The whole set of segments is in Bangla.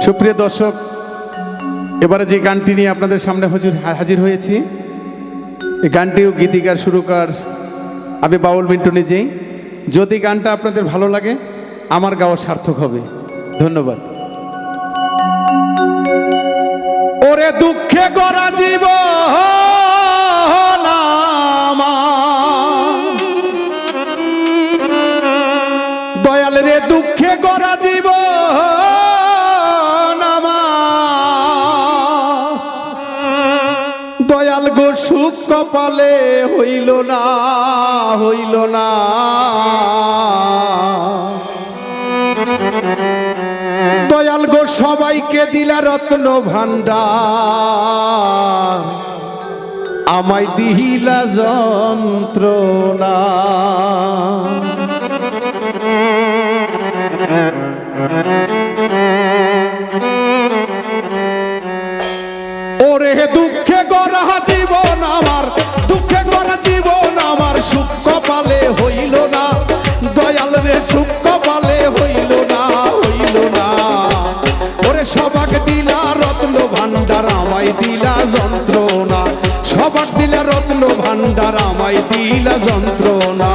সুপ্রিয় দর্শক, এবারে যে গানটি নিয়ে আপনাদের সামনে হাজির হয়েছি, এই গানটিও গীতিকার সুরকার আমি বাউল মিন্টু নিজেই। যদি গানটা আপনাদের ভালো লাগে, আমার গাওয়া সার্থক হবে। ধন্যবাদ। ওরে দুঃখে গড়া জীবন আমার, দয়াল রে দুঃখে গড়া জীবন আমার, দয়াল গো সুখ কপালে হইল না, হইল না। দয়াল গো সবাইকে দিলা রত্ন ভান্ডার, আমায় দিহিলা যন্ত্রণা। ওরে দুঃখে গড়া জীবন আমার, দুঃখে গড়া জীবন আমার, সুখ কপালে হইল না। দয়াল রে সুখ কপালে হইল না, হইল না। ওরে সবাক দিলা রত্ন ভান্ডার, আমায় দিলা যন্ত্রণা। সবাক দিলা রত্ন ভান্ডার, আমায় দিলা যন্ত্রণা।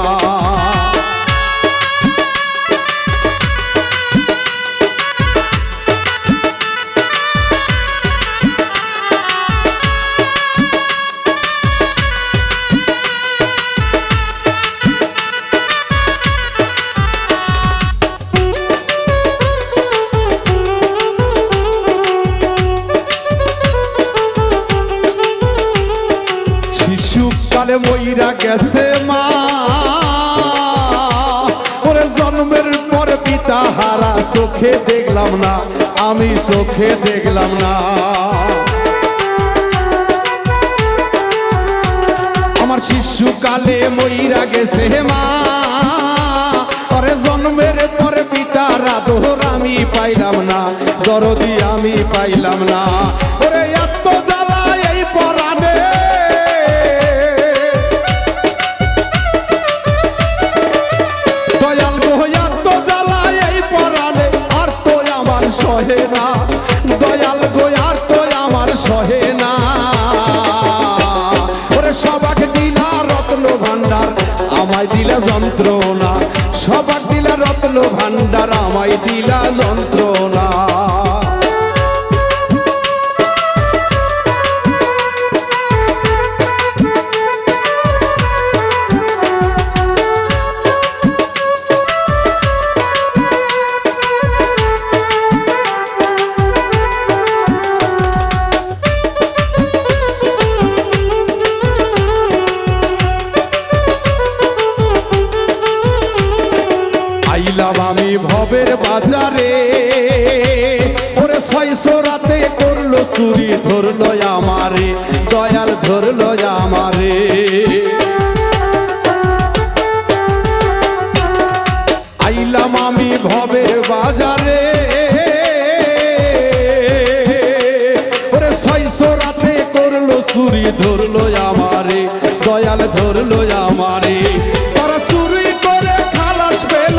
কালে মইরা গেছে মা, ওরে জন্মের পর পিতা হারা, চোখে দেখলাম না, আমি চোখে দেখলাম না। আমার শিশুকালে মইরা গেছে মা, ওরে জন্মের পর পিতার আদর আমি পাইলাম না, দরদি আমি পাইলাম না। ওরে এত জ্বালা এই পরাণে, সহে না। দয়াল গো আর তো আমার সহে না। ওরে সবাক দিলা রত্ন ভান্ডার, আমায় দিলা যন্ত্রণা। সবাক দিলা রত্ন ভান্ডার, আমায় দিলা যন্ত্রণা। আমি ভবের বাজারে, ওরে 600 রাতে করলো চুরি, ধরলো আমারে, দয়াল ধরলো আমারে। আইলাম আমি ভবের বাজারে, ওরে 600 রাতে করলো চুরি, ধরলো আমারে, দয়াল ধরলো আমারে। তারা চুরি করে খালাস পেল,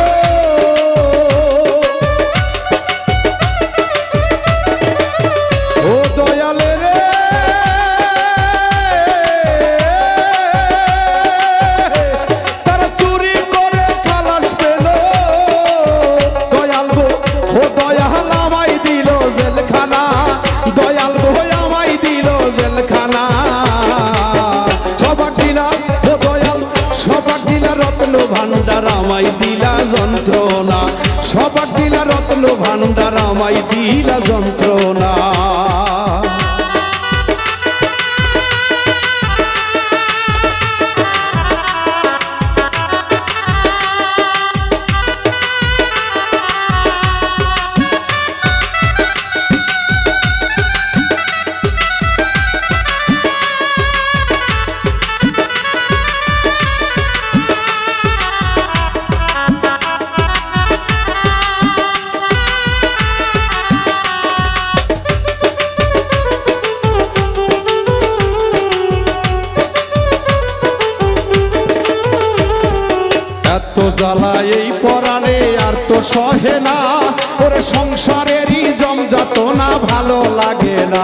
ভান্ডার আমায় দিলা যন্ত্রণা। সবাক দিলা রত্ন ভান্ডার, আমায় দিলা যন্ত্রণা। জ্বালা এই পরাণে আর তো সহে না, ওরে সংসারেরই জমজাত ভালো লাগে না,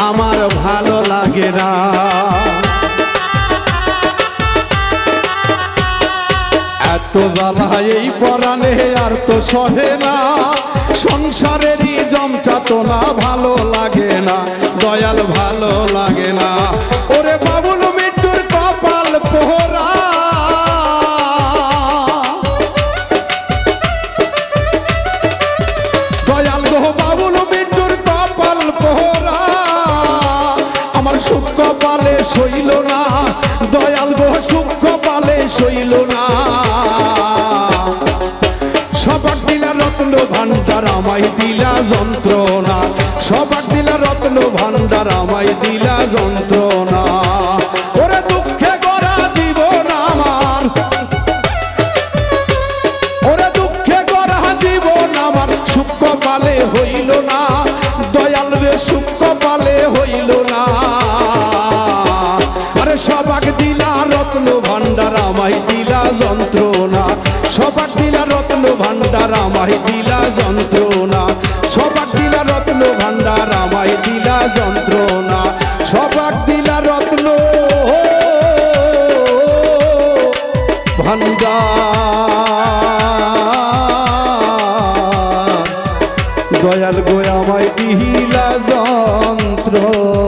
আমার ভালো লাগে না। এত জ্বালা এই পরাণে আর তো সহে না, সংসারেরই যন্ত্রণা ভালো লাগে না, দয়াল ভালো লাগে না। ওরে বাবুল মৃত্যুর কপাল পোহরা, দয়াল গো বাবুল মৃত্যুর কপাল পোহরা, আমার সুখ কপালে সইল না, দয়াল গো সুখ কপালে সইল না। সবাক দিলা রত্ন ভান্ডার আমায় দিলা যন্ত্রণা, সবাক দিলা রত্ন ভান্ডার আমায় দিলা যন্ত্রণা। ওরে দুঃখে গড়া জীবন আমার, ওরে দুঃখে গড়া জীবন আমার, সুখ কপালে হইল না, দয়াল রে সুখ কপালে হইল না। আরে সবাক দিলা রত্ন ভান্ডার আমায় দিলা যন্ত্রণা, সবাক দিলা রত্ন ভান্ডার আমায় দিলা যন্ত্রণা, সবাক দিলা রত্ন ভান্ডার আমায় দিলা যন্ত্রণা, সবাক দিলা রত্ন ভান্ডার, দয়াল গো আমায় দিলা যন্ত্রণা।